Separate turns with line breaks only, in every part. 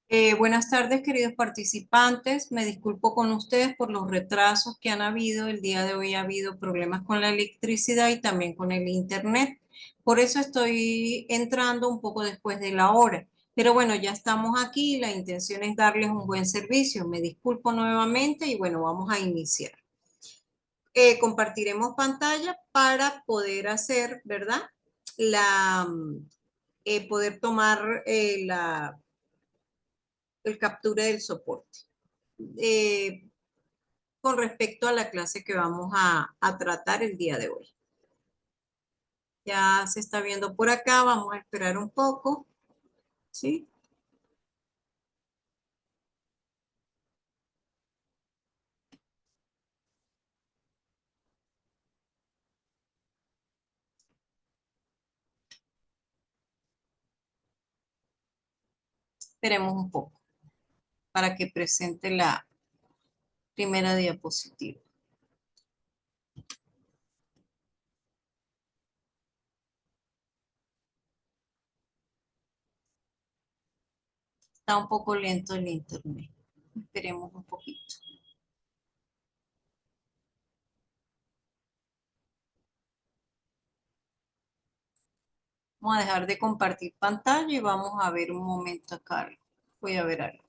Buenas tardes, queridos participantes. Me disculpo con ustedes por los retrasos que han habido. El día de hoy ha habido problemas con la electricidad y también con el internet. Por eso estoy entrando un poco después de la hora. Pero bueno, ya estamos aquí y la intención es darles un buen servicio. Me disculpo nuevamente y bueno, vamos a iniciar. Compartiremos pantalla para poder hacer, ¿verdad? La, poder tomar el captura del soporte. eh, con respecto a la clase que vamos a tratar el día de hoy. Ya se está viendo por acá, vamos a esperar un poco, ¿sí? Esperemos un poco para que presente la primera diapositiva. Está un poco lento el internet. Esperemos un poquito. Vamos a dejar de compartir pantalla y vamos a ver un momento acá algo. Voy a ver algo.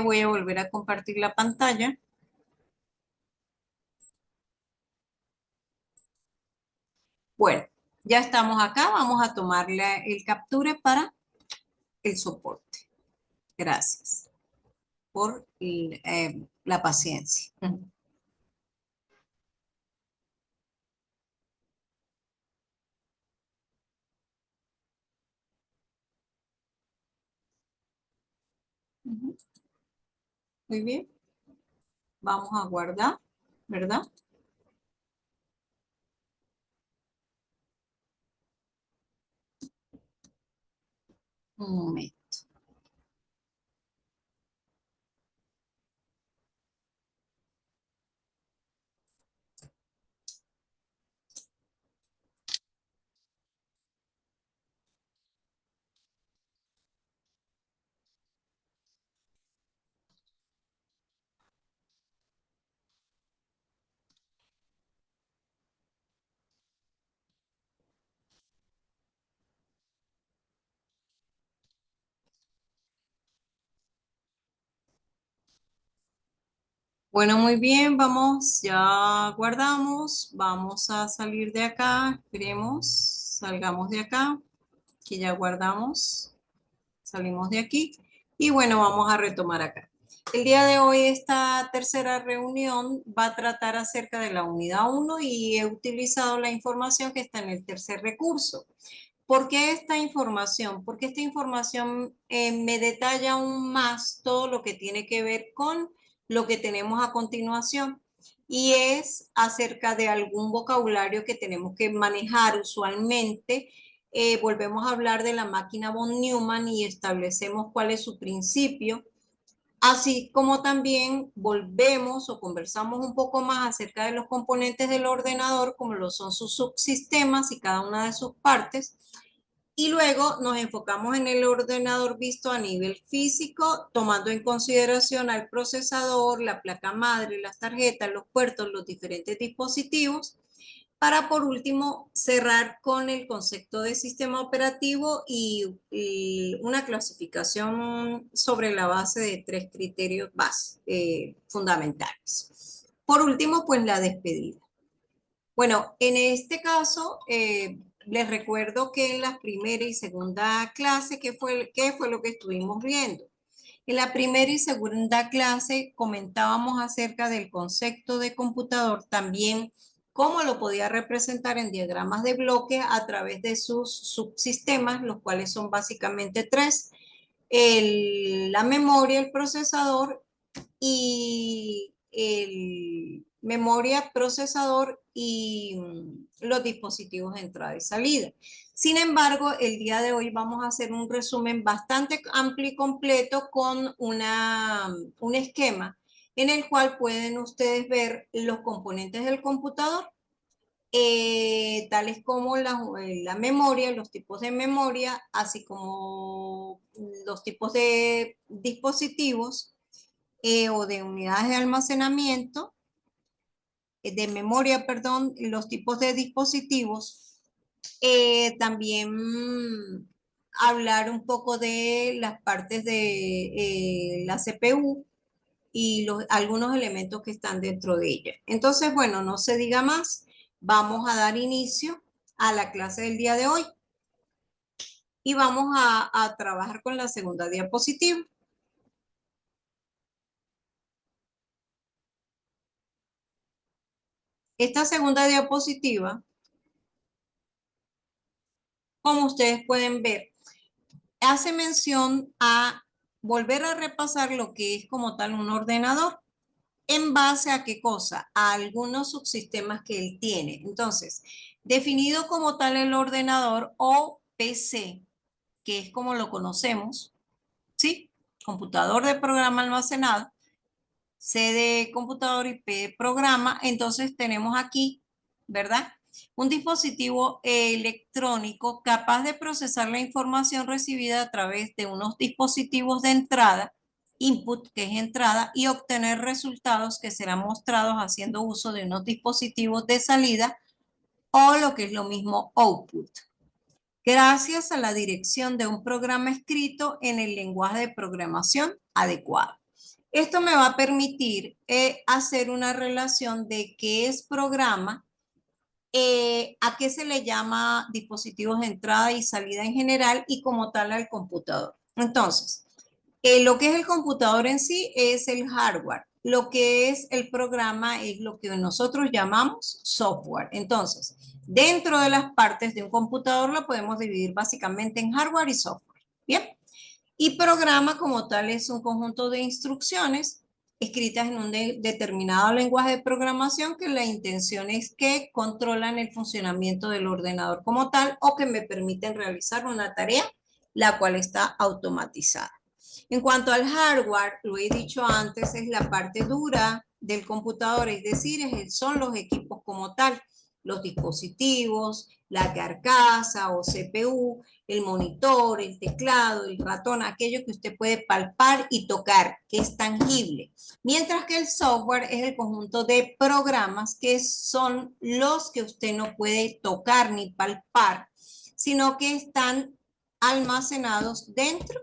Voy a volver a compartir la pantalla. Bueno, ya estamos acá. Vamos a tomar el capture para el soporte. Gracias por la paciencia. Ujú. Muy bien, vamos a guardar, ¿verdad? Un momento. Bueno, muy bien, vamos, ya guardamos, vamos a salir de acá, esperemos, salgamos de acá, que ya guardamos, salimos de aquí y bueno, vamos a retomar acá. El día de hoy esta tercera reunión va a tratar acerca de la unidad uno y he utilizado la información que está en el tercer recurso. ¿Por qué esta información? Porque esta información me detalla aún más todo lo que tiene que ver con lo que tenemos a continuación y es acerca de algún vocabulario que tenemos que manejar usualmente. Volvemos a hablar de la máquina von Neumann y establecemos cuál es su principio, así como también volvemos o conversamos un poco más acerca de los componentes del ordenador, como lo son sus subsistemas y cada una de sus partes. Y luego nos enfocamos en el ordenador visto a nivel físico, tomando en consideración al procesador, la placa madre, las tarjetas, los puertos, los diferentes dispositivos, para por último cerrar con el concepto de sistema operativo y una clasificación sobre la base de tres criterios fundamentales. Por último, pues la despedida. Bueno, en este caso, les recuerdo que en la primera y segunda clase, qué fue lo que estuvimos viendo? En la primera y segunda clase comentábamos acerca del concepto de computador, también cómo lo podía representar en diagramas de bloque a través de sus subsistemas, los cuales son básicamente tres: la memoria, el procesador y memoria, procesador y los dispositivos de entrada y salida. Sin embargo, el día de hoy vamos a hacer un resumen bastante amplio y completo con un esquema en el cual pueden ustedes ver los componentes del computador, tales como la memoria, los tipos de memoria, así como los tipos de dispositivos o de unidades de almacenamiento, de memoria, perdón, los tipos de dispositivos. También hablar un poco de las partes de la CPU y algunos elementos que están dentro de ella. Entonces, bueno, no se diga más. Vamos a dar inicio a la clase del día de hoy y vamos a trabajar con la segunda diapositiva. Esta segunda diapositiva, como ustedes pueden ver, hace mención a volver a repasar lo que es como tal un ordenador. ¿En base a qué cosa? A algunos subsistemas que él tiene. Entonces, definido como tal el ordenador o PC, que es como lo conocemos, ¿sí? Computador de programa almacenado, C de computador y P de programa. Entonces tenemos aquí, ¿verdad? Un dispositivo electrónico capaz de procesar la información recibida a través de unos dispositivos de entrada, input, que es entrada, y obtener resultados que serán mostrados haciendo uso de unos dispositivos de salida o lo que es lo mismo output, gracias a la dirección de un programa escrito en el lenguaje de programación adecuado. Esto me va a permitir hacer una relación de qué es programa, a qué se le llama dispositivos de entrada y salida en general y como tal al computador. Entonces, lo que es el computador en sí es el hardware. Lo que es el programa es lo que nosotros llamamos software. Entonces, dentro de las partes de un computador lo podemos dividir básicamente en hardware y software. Bien. Y programa como tal es un conjunto de instrucciones escritas en un determinado lenguaje de programación que la intención es que controlan el funcionamiento del ordenador como tal o que me permiten realizar una tarea la cual está automatizada. En cuanto al hardware, lo he dicho antes, es la parte dura del computador, es decir, son los equipos como tal, los dispositivos, la carcasa o CPU, el monitor, el teclado, el ratón, aquello que usted puede palpar y tocar, que es tangible. Mientras que el software es el conjunto de programas que son los que usted no puede tocar ni palpar, sino que están almacenados dentro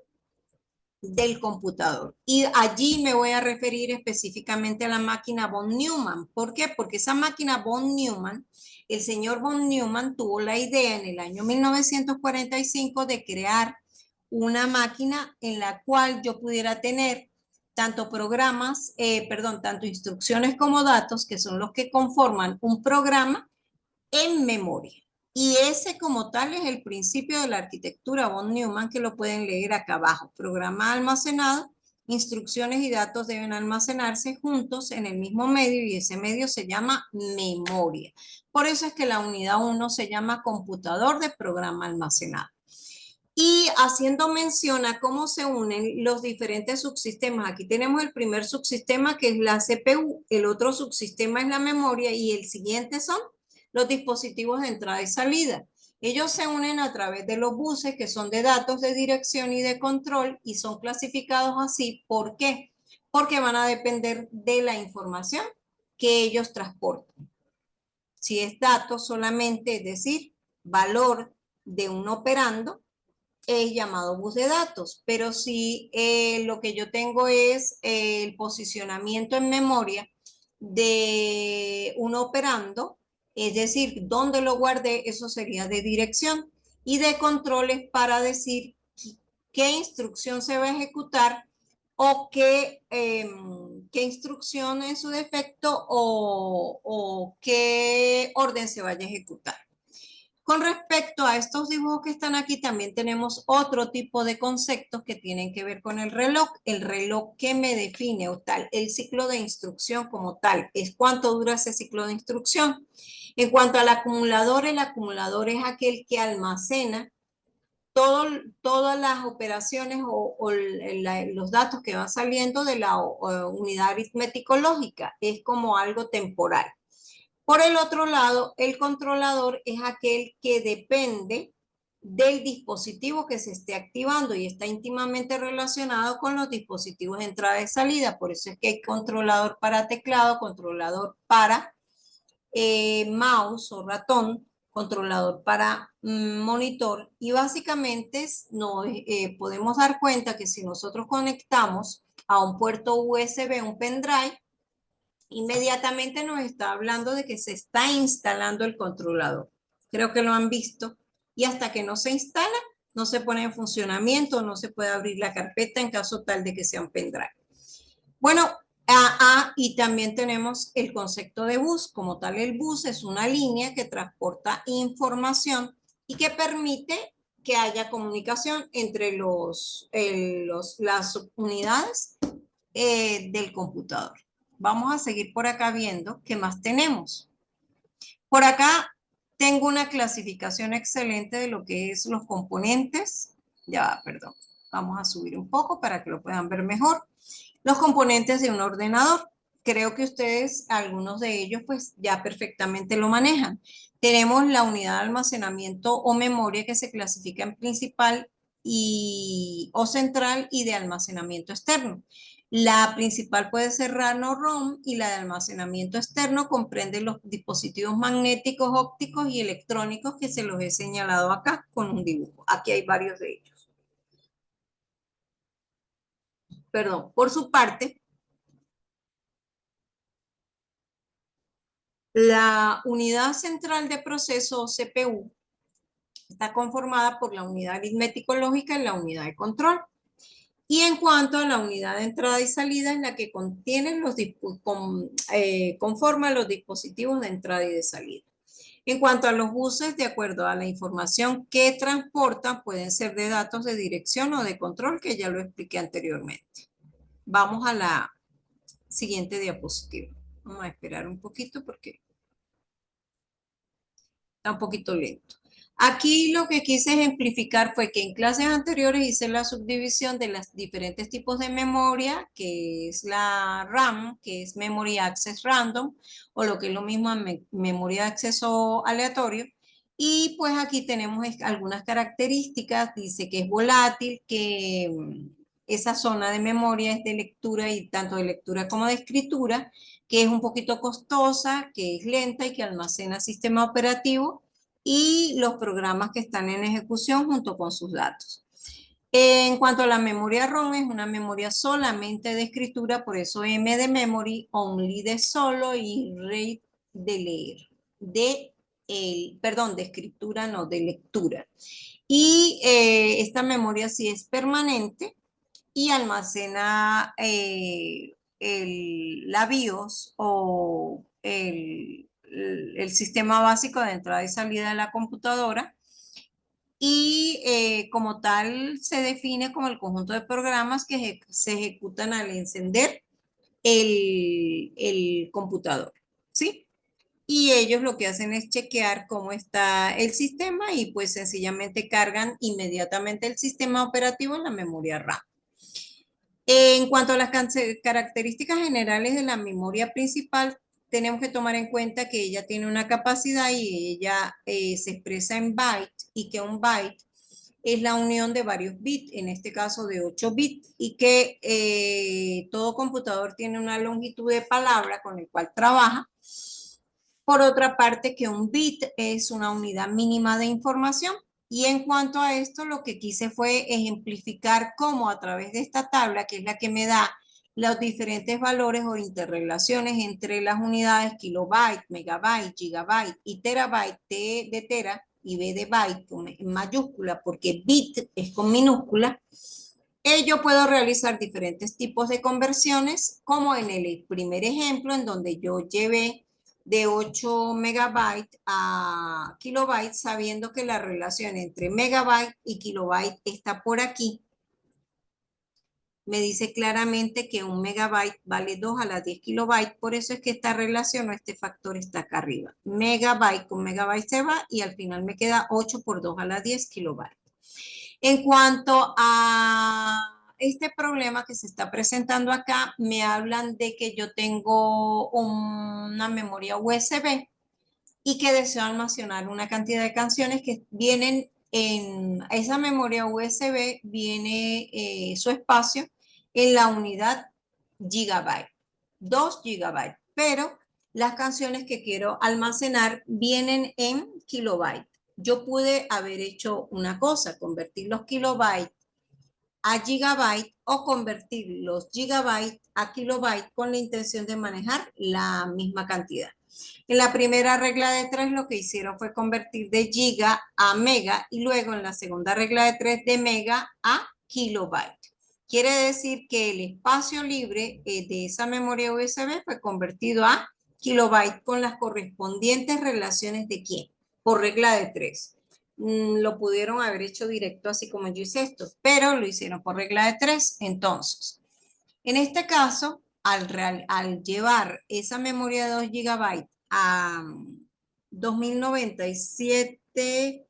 del computador. Y allí me voy a referir específicamente a la máquina von Neumann. ¿Por qué? Porque esa máquina von Neumann, el señor von Neumann tuvo la idea en el año 1945 de crear una máquina en la cual yo pudiera tener tanto programas, tanto instrucciones como datos, que son los que conforman un programa en memoria. Y ese como tal es el principio de la arquitectura von Neumann, que lo pueden leer acá abajo. Programa almacenado, instrucciones y datos deben almacenarse juntos en el mismo medio y ese medio se llama memoria. Por eso es que la unidad 1 se llama computador de programa almacenado. Y haciendo mención a cómo se unen los diferentes subsistemas. Aquí tenemos el primer subsistema que es la CPU, el otro subsistema es la memoria y el siguiente son los dispositivos de entrada y salida. Ellos se unen a través de los buses que son de datos de dirección y de control y son clasificados así. ¿Por qué? Porque van a depender de la información que ellos transportan. Si es datos solamente, es decir, valor de un operando, es llamado bus de datos, pero si lo que yo tengo es el posicionamiento en memoria de un operando, es decir, dónde lo guardé, eso sería de dirección y de controles para decir qué instrucción se va a ejecutar o qué instrucción en su defecto o qué orden se vaya a ejecutar. Con respecto a estos dibujos que están aquí, también tenemos otro tipo de conceptos que tienen que ver con el reloj que me define o tal, el ciclo de instrucción como tal, es cuánto dura ese ciclo de instrucción. En cuanto al acumulador, el acumulador es aquel que almacena todas las operaciones los datos que van saliendo de la unidad aritmético lógica, es como algo temporal. Por el otro lado, el controlador es aquel que depende del dispositivo que se esté activando y está íntimamente relacionado con los dispositivos de entrada y salida. Por eso es que hay controlador para teclado, controlador para mouse o ratón, controlador para monitor y básicamente podemos dar cuenta que si nosotros conectamos a un puerto USB, un pendrive, inmediatamente nos está hablando de que se está instalando el controlador. Creo que lo han visto. Y hasta que no se instala, no se pone en funcionamiento, no se puede abrir la carpeta en caso tal de que sea un pendrive. Bueno, y también tenemos el concepto de bus. Como tal, el bus es una línea que transporta información y que permite que haya comunicación entre las unidades del computador. Vamos a seguir por acá viendo qué más tenemos. Por acá tengo una clasificación excelente de lo que es los componentes. Ya, perdón. Vamos a subir un poco para que lo puedan ver mejor. Los componentes de un ordenador. Creo que ustedes, algunos de ellos, pues ya perfectamente lo manejan. Tenemos la unidad de almacenamiento o memoria que se clasifica en principal o central y de almacenamiento externo. La principal puede ser RAM o ROM y la de almacenamiento externo comprende los dispositivos magnéticos, ópticos y electrónicos que se los he señalado acá con un dibujo. Aquí hay varios de ellos. Perdón, por su parte, la unidad central de proceso o CPU está conformada por la unidad aritmético-lógica y la unidad de control. Y en cuanto a la unidad de entrada y salida, es la que conforma los dispositivos de entrada y de salida. En cuanto a los buses, de acuerdo a la información que transportan, pueden ser de datos de dirección o de control, que ya lo expliqué anteriormente. Vamos a la siguiente diapositiva. Vamos a esperar un poquito porque está un poquito lento. Aquí lo que quise ejemplificar fue que en clases anteriores hice la subdivisión de los diferentes tipos de memoria, que es la RAM, que es Memory Access Random, o lo que es lo mismo memoria de acceso aleatorio. Y pues aquí tenemos algunas características, dice que es volátil, que esa zona de memoria es de lectura y tanto de lectura como de escritura, que es un poquito costosa, que es lenta y que almacena sistema operativo y los programas que están en ejecución junto con sus datos. En cuanto a la memoria ROM, es una memoria solamente de escritura, por eso M de memory, only de solo y read de leer. Perdón, de escritura, no, de lectura. Y esta memoria sí es permanente y almacena la BIOS o el sistema básico de entrada y salida de la computadora y como tal se define como el conjunto de programas que se ejecutan al encender el computador, ¿sí? Y ellos lo que hacen es chequear cómo está el sistema y pues sencillamente cargan inmediatamente el sistema operativo en la memoria RAM. En cuanto a las características generales de la memoria principal, tenemos que tomar en cuenta que ella tiene una capacidad y ella se expresa en bytes y que un byte es la unión de varios bits, en este caso de 8 bits, y que todo computador tiene una longitud de palabra con el cual trabaja. Por otra parte, que un bit es una unidad mínima de información. Y en cuanto a esto, lo que quise fue ejemplificar cómo a través de esta tabla, que es la que me da los diferentes valores o interrelaciones entre las unidades kilobyte, megabyte, gigabyte y terabyte, T de tera y B de byte en mayúscula, porque bit es con minúscula, yo puedo realizar diferentes tipos de conversiones, como en el primer ejemplo, en donde yo llevé de 8 megabytes a kilobytes, sabiendo que la relación entre megabyte y kilobyte está por aquí. Me dice claramente que un megabyte vale 2 a la 10 kilobytes, por eso es que esta relación o este factor está acá arriba. Megabyte con megabyte se va y al final me queda 8 por 2 a la 10 kilobytes. En cuanto a este problema que se está presentando acá, me hablan de que yo tengo una memoria USB y que deseo almacenar una cantidad de canciones que vienen en esa memoria USB, viene su espacio en la unidad gigabyte, 2 gigabytes, pero las canciones que quiero almacenar vienen en kilobyte. Yo pude haber hecho una cosa, convertir los kilobytes a gigabyte o convertir los gigabytes a kilobyte con la intención de manejar la misma cantidad. En la primera regla de 3 lo que hicieron fue convertir de giga a mega y luego en la segunda regla de 3 de mega a kilobyte. Quiere decir que el espacio libre de esa memoria USB fue convertido a kilobyte con las correspondientes relaciones de quién, por regla de 3. Lo pudieron haber hecho directo así como yo hice esto, pero lo hicieron por regla de 3. Entonces, en este caso, al llevar esa memoria de 2 GB a 2097,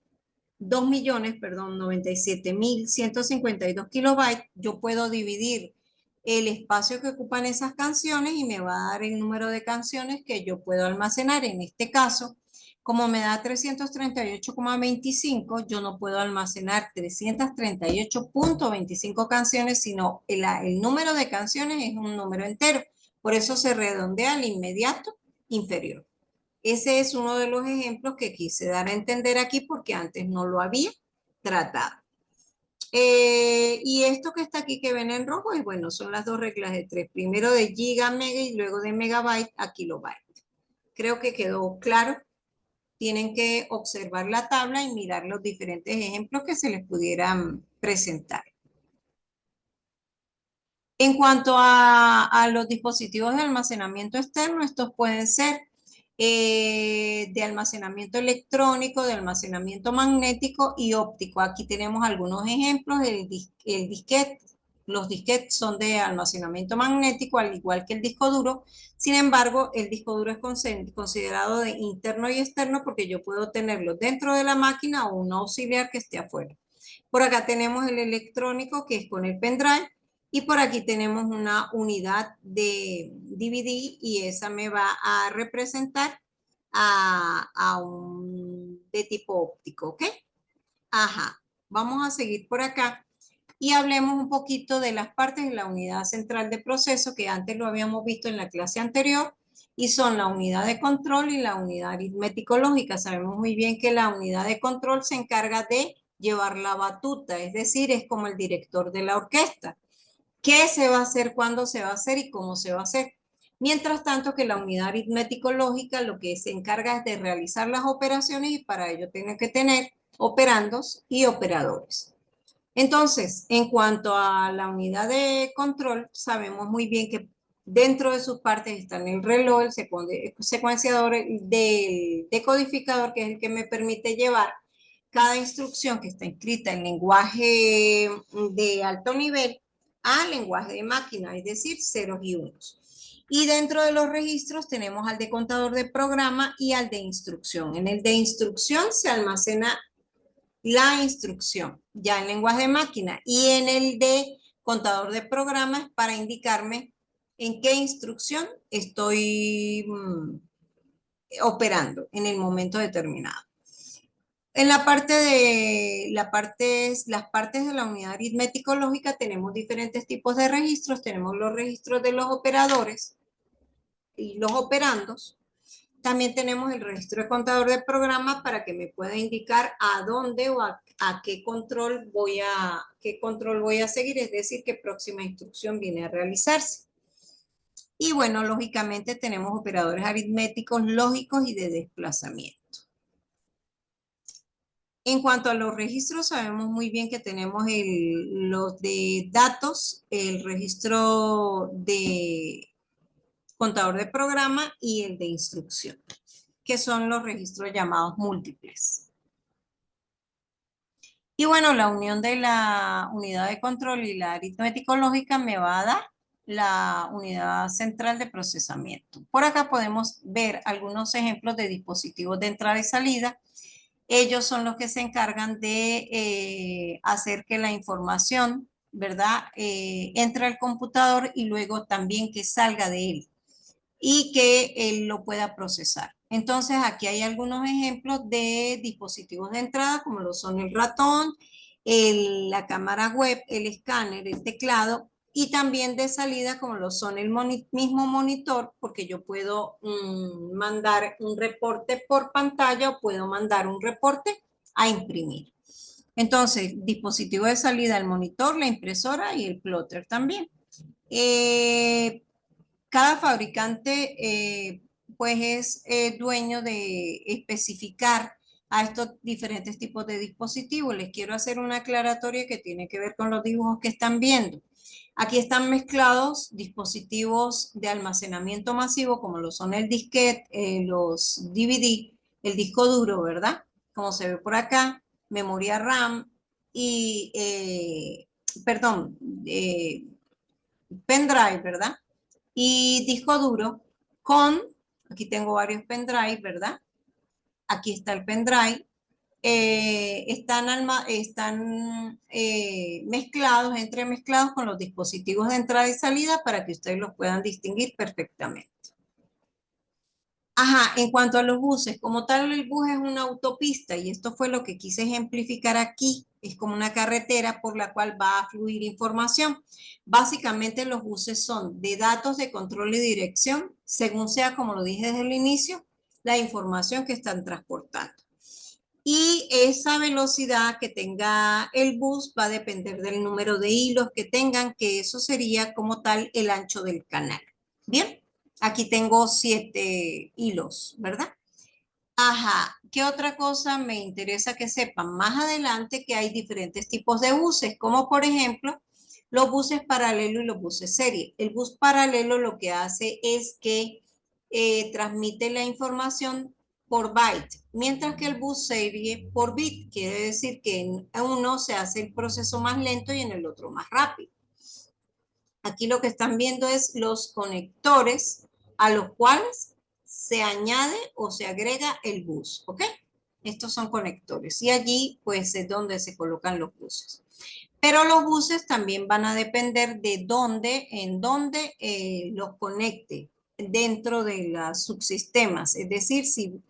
2 millones, perdón, 97.152 kilobytes, yo puedo dividir el espacio que ocupan esas canciones y me va a dar el número de canciones que yo puedo almacenar. En este caso, como me da 338,25, yo no puedo almacenar 338,25 canciones, sino el número de canciones es un número entero. Por eso se redondea al inmediato inferior. Ese es uno de los ejemplos que quise dar a entender aquí porque antes no lo había tratado. Y esto que está aquí que ven en rojo, y bueno, son las dos reglas de 3. Primero de giga, mega y luego de megabyte a kilobyte. Creo que quedó claro. Tienen que observar la tabla y mirar los diferentes ejemplos que se les pudieran presentar. En cuanto a los dispositivos de almacenamiento externo, estos pueden ser de almacenamiento electrónico, de almacenamiento magnético y óptico. Aquí tenemos algunos ejemplos. El disquete. Los disquetes son de almacenamiento magnético, al igual que el disco duro. Sin embargo, el disco duro es considerado de interno y externo porque yo puedo tenerlo dentro de la máquina o un auxiliar que esté afuera. Por acá tenemos el electrónico, que es con el pendrive. Y por aquí tenemos una unidad de DVD y esa me va a representar a un de tipo óptico, ¿ok? Ajá, vamos a seguir por acá y hablemos un poquito de las partes de la unidad central de proceso que antes lo habíamos visto en la clase anterior y son la unidad de control y la unidad aritmético-lógica. Sabemos muy bien que la unidad de control se encarga de llevar la batuta, es decir, es como el director de la orquesta. ¿Qué se va a hacer, cuándo se va a hacer y cómo se va a hacer? Mientras tanto que la unidad aritmético-lógica lo que se encarga es de realizar las operaciones y para ello tiene que tener operandos y operadores. Entonces, en cuanto a la unidad de control, sabemos muy bien que dentro de sus partes están el reloj, el secuenciador, del decodificador, que es el que me permite llevar cada instrucción que está escrita en lenguaje de alto nivel a lenguaje de máquina, es decir, ceros y unos. Y dentro de los registros tenemos al de contador de programa y al de instrucción. En el de instrucción se almacena la instrucción, ya en lenguaje de máquina, y en el de contador de programas para indicarme en qué instrucción estoy operando en el momento determinado. En la parte de las partes de la unidad aritmético-lógica tenemos diferentes tipos de registros. Tenemos los registros de los operadores y los operandos. También tenemos el registro de contador de programa para que me pueda indicar a dónde o a qué control voy a seguir, es decir, qué próxima instrucción viene a realizarse. Y bueno, lógicamente tenemos operadores aritméticos, lógicos y de desplazamiento. En cuanto a los registros, sabemos muy bien que tenemos los de datos, el registro de contador de programa y el de instrucción, que son los registros llamados múltiples. Y bueno, la unión de la unidad de control y la aritmético lógica me va a dar la unidad central de procesamiento. Por acá podemos ver algunos ejemplos de dispositivos de entrada y salida. Ellos son los que se encargan de hacer que la información, ¿verdad? Entre al computador y luego también que salga de él y que él lo pueda procesar. Entonces, aquí hay algunos ejemplos de dispositivos de entrada, como lo son el ratón, la cámara web, el escáner, el teclado, y también de salida, como lo son el mismo monitor, porque yo puedo mandar un reporte por pantalla o puedo mandar un reporte a imprimir. Entonces, dispositivo de salida, el monitor, la impresora y el plotter también. Cada fabricante pues es dueño de especificar a estos diferentes tipos de dispositivos. Les quiero hacer una aclaratoria que tiene que ver con los dibujos que están viendo. Aquí están mezclados dispositivos de almacenamiento masivo como lo son el disquete, los DVD, el disco duro, ¿verdad? Como se ve por acá, memoria RAM y, perdón, pendrive, ¿verdad? Y disco duro con, aquí tengo varios pendrive, ¿verdad? Aquí está el pendrive. Están mezclados, entremezclados con los dispositivos de entrada y salida para que ustedes los puedan distinguir perfectamente. Ajá, en cuanto a los buses, como tal el bus es una autopista y esto fue lo que quise ejemplificar aquí. Es como una carretera por la cual va a fluir información. Básicamente los buses son de datos de control y dirección, según sea, como lo dije desde el inicio, la información que están transportando. Y esa velocidad que tenga el bus va a depender del número de hilos que tengan, que eso sería como tal el ancho del canal. Bien, aquí tengo 7 hilos, ¿verdad? Ajá, ¿qué otra cosa me interesa que sepan? Más adelante que hay diferentes tipos de buses, como por ejemplo los buses paralelo y los buses serie. El bus paralelo lo que hace es que transmite la información por byte, mientras que el bus serie por bit. Quiere decir que en uno se hace el proceso más lento y en el otro más rápido. Aquí lo que están viendo es los conectores a los cuales se añade o se agrega el bus, ¿ok? Estos son conectores y allí pues es donde se colocan los buses. Pero los buses también van a depender de dónde, en dónde los conecte dentro de los subsistemas. Es decir, si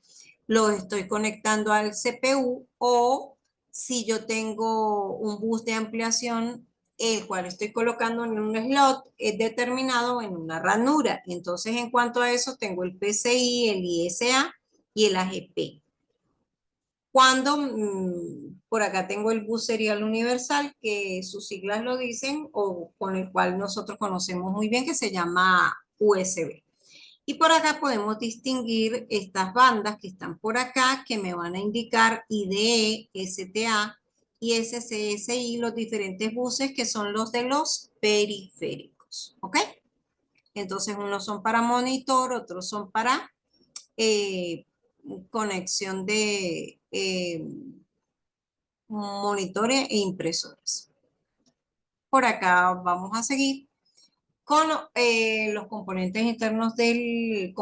los estoy conectando al CPU o si yo tengo un bus de ampliación, el cual estoy colocando en un slot es determinado en una ranura. Entonces, en cuanto a eso, tengo el PCI, el ISA y el AGP. Cuando por acá tengo el bus serial universal, que sus siglas lo dicen, o con el cual nosotros conocemos muy bien, que se llama USB. Y por acá podemos distinguir estas bandas que están por acá, que me van a indicar IDE, STA y SCSI, los diferentes buses que son los de los periféricos. ¿Ok? Entonces, unos son para monitor, otros son para eh, conexión de monitores e impresores. Por acá vamos a seguir con los componentes internos del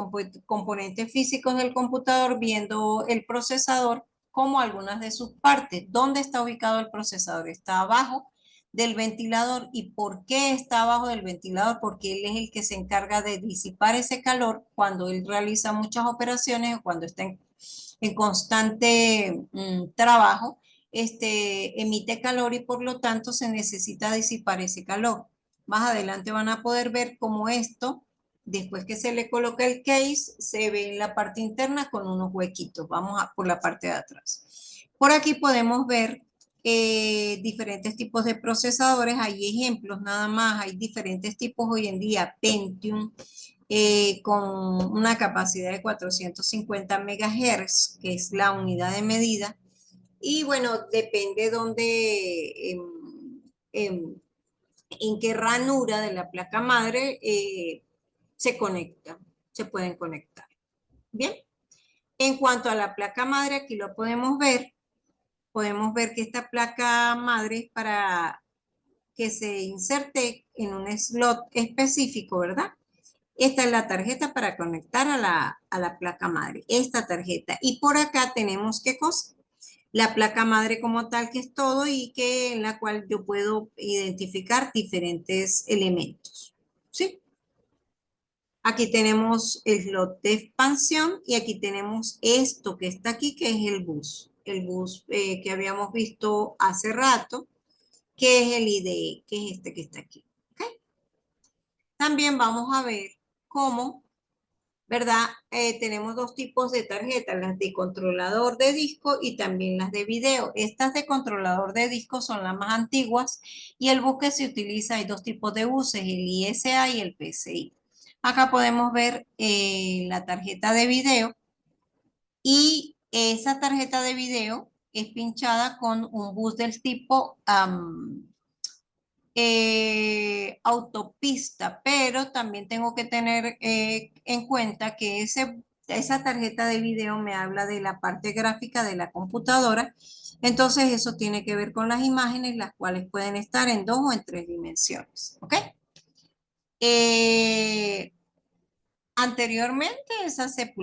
componentes físicos del computador, viendo el procesador como algunas de sus partes. ¿Dónde está ubicado el procesador? Está abajo del ventilador. ¿Y por qué está abajo del ventilador? Porque él es el que se encarga de disipar ese calor cuando él realiza muchas operaciones o cuando está en constante trabajo, emite calor y por lo tanto se necesita disipar ese calor. Más adelante van a poder ver cómo esto, después que se le coloca el case, se ve en la parte interna con unos huequitos. Vamos a por la parte de atrás. Por aquí podemos ver diferentes tipos de procesadores. Hay ejemplos nada más. Hay diferentes tipos hoy en día. Pentium, con una capacidad de 450 MHz, que es la unidad de medida. Y bueno, depende dónde, en qué ranura de la placa madre se conectan, se pueden conectar. Bien, en cuanto a la placa madre, aquí lo podemos ver que esta placa madre es para que se inserte en un slot específico, ¿verdad? Esta es la tarjeta para conectar a la placa madre, esta tarjeta. Y por acá tenemos, ¿qué cosa? La placa madre como tal, que es todo y que en la cual yo puedo identificar diferentes elementos. ¿Sí? Aquí tenemos el slot de expansión y aquí tenemos esto que está aquí, que es el bus que habíamos visto hace rato, que es el IDE, que es este que está aquí. ¿Okay? También vamos a ver cómo, ¿verdad? Tenemos dos tipos de tarjetas, las de controlador de disco y también las de video. Estas de controlador de disco son las más antiguas y el bus que se utiliza, hay dos tipos de buses, el ISA y el PCI. Acá podemos ver la tarjeta de video y esa tarjeta de video es pinchada con un bus del tipo autopista, pero también tengo que tener en cuenta que esa tarjeta de video me habla de la parte gráfica de la computadora, entonces eso tiene que ver con las imágenes, las cuales pueden estar en dos o en tres dimensiones, ¿ok? Eh, Anteriormente esas se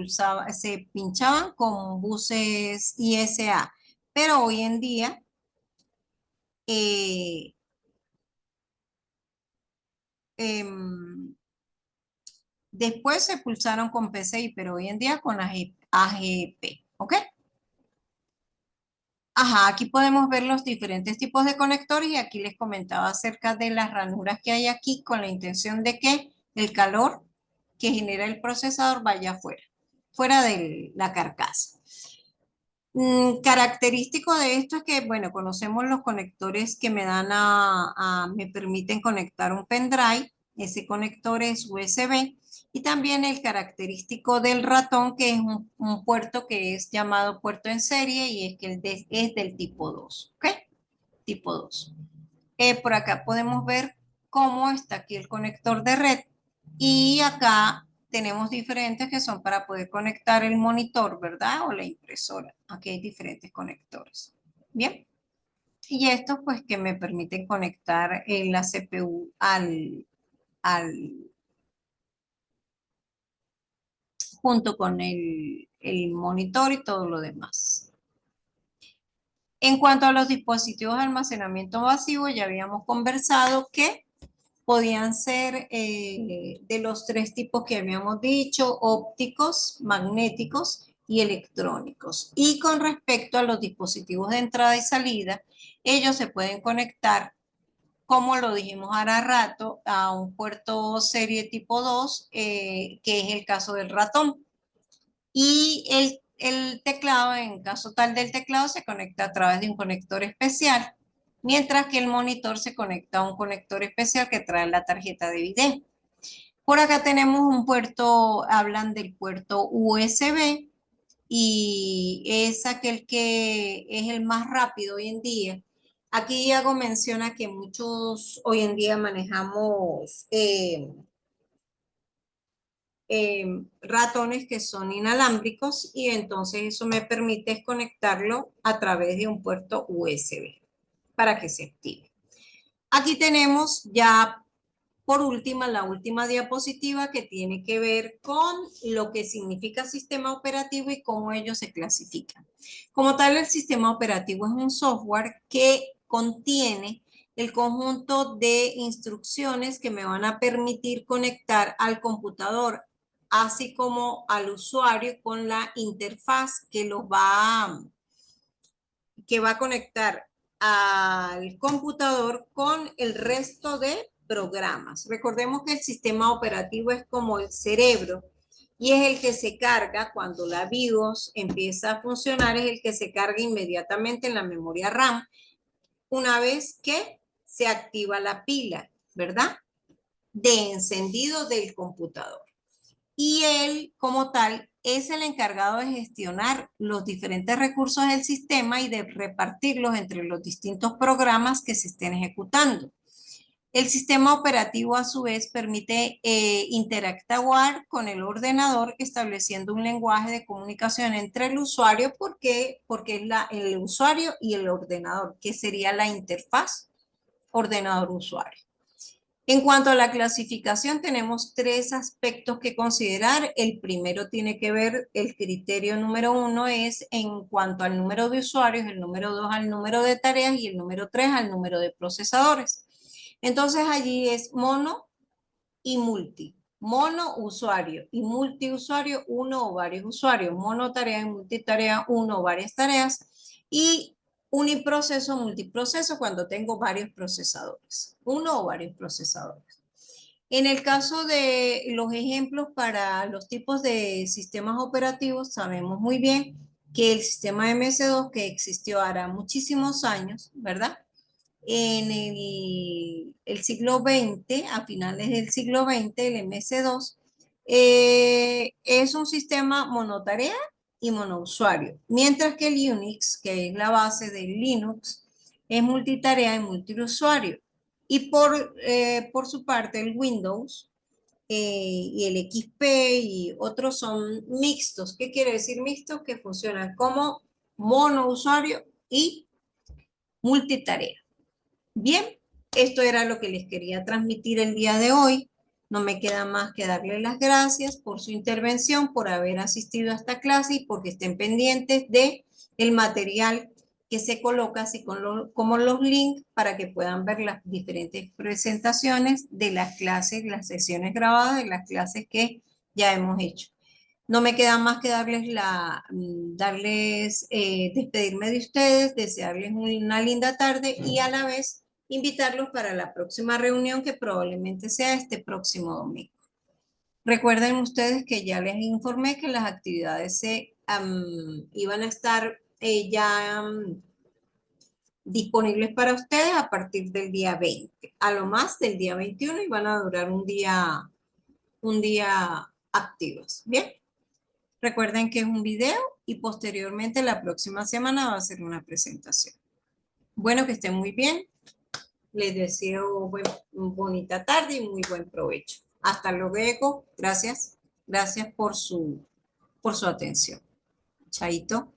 pinchaban con buses ISA, pero hoy en día eh, em, después se pulsaron con PCI, pero hoy en día con AGP, ¿ok? Ajá, aquí podemos ver los diferentes tipos de conectores y aquí les comentaba acerca de las ranuras que hay aquí con la intención de que el calor que genera el procesador vaya afuera, fuera de la carcasa. Característico de esto es que, bueno, conocemos los conectores que me dan me permiten conectar un pendrive. Ese conector es USB. Y también el característico del ratón, que es un puerto que es llamado puerto en serie y es que es del tipo 2. ¿Ok? Tipo 2. Por acá podemos ver cómo está aquí el conector de red y acá tenemos diferentes que son para poder conectar el monitor, ¿verdad? O la impresora. Aquí hay diferentes conectores. Bien. Y estos pues que me permiten conectar la CPU al junto con el monitor y todo lo demás. En cuanto a los dispositivos de almacenamiento masivo, ya habíamos conversado que podían ser de los tres tipos que habíamos dicho, ópticos, magnéticos y electrónicos. Y con respecto a los dispositivos de entrada y salida, ellos se pueden conectar, como lo dijimos ahora rato, a un puerto serie tipo 2, que es el caso del ratón. Y el teclado, en caso tal del teclado, se conecta a través de un conector especial, mientras que el monitor se conecta a un conector especial que trae la tarjeta de video. Por acá tenemos un puerto, hablan del puerto USB y es aquel que es el más rápido hoy en día. Aquí hago mención a que muchos hoy en día manejamos ratones que son inalámbricos y entonces eso me permite conectarlo a través de un puerto USB para que se active. Aquí tenemos ya por última, la última diapositiva que tiene que ver con lo que significa sistema operativo y cómo ellos se clasifican. Como tal, el sistema operativo es un software que contiene el conjunto de instrucciones que me van a permitir conectar al computador, así como al usuario con la interfaz que va a conectar al computador con el resto de programas. Recordemos que el sistema operativo es como el cerebro y es el que se carga cuando la BIOS empieza a funcionar, es el que se carga inmediatamente en la memoria RAM una vez que se activa la pila, ¿verdad? De encendido del computador. Y él, como tal, es el encargado de gestionar los diferentes recursos del sistema y de repartirlos entre los distintos programas que se estén ejecutando. El sistema operativo a su vez permite interactuar con el ordenador estableciendo un lenguaje de comunicación entre el usuario porque es el usuario y el ordenador, que sería la interfaz ordenador-usuario. En cuanto a la clasificación, tenemos tres aspectos que considerar. El primero tiene que ver, el criterio número 1 es en cuanto al número de usuarios, el número 2 al número de tareas y el número 3 al número de procesadores. Entonces allí es mono y multi. Mono usuario y multiusuario, uno o varios usuarios. Mono tarea y multitarea, uno o varias tareas. Y uniproceso, multiproceso cuando tengo varios procesadores, uno o varios procesadores. En el caso de los ejemplos para los tipos de sistemas operativos, sabemos muy bien que el sistema MS2 que existió hará muchísimos años, ¿verdad? En el siglo XX, a finales del siglo XX, el MS2, es un sistema monotarea y monousuario, mientras que el Unix, que es la base del Linux, es multitarea y multiusuario. Y por su parte, el Windows y el XP y otros son mixtos. ¿Qué quiere decir mixtos? Que funcionan como monousuario y multitarea. Bien, esto era lo que les quería transmitir el día de hoy. No me queda más que darle las gracias por su intervención, por haber asistido a esta clase y porque estén pendientes de el material que se coloca, así como los links para que puedan ver las diferentes presentaciones de las clases, las sesiones grabadas de las clases que ya hemos hecho. No me queda más que despedirme de ustedes, desearles una linda tarde y a la vez invitarlos para la próxima reunión que probablemente sea este próximo domingo. Recuerden ustedes que ya les informé que las actividades iban a estar disponibles para ustedes a partir del día 20, a lo más del día 21 y van a durar un día activos. Bien. Recuerden que es un video y posteriormente la próxima semana va a ser una presentación. Bueno, que estén muy bien. Les deseo bonita tarde y muy buen provecho. Hasta luego. Gracias. Gracias por su atención. Chaito.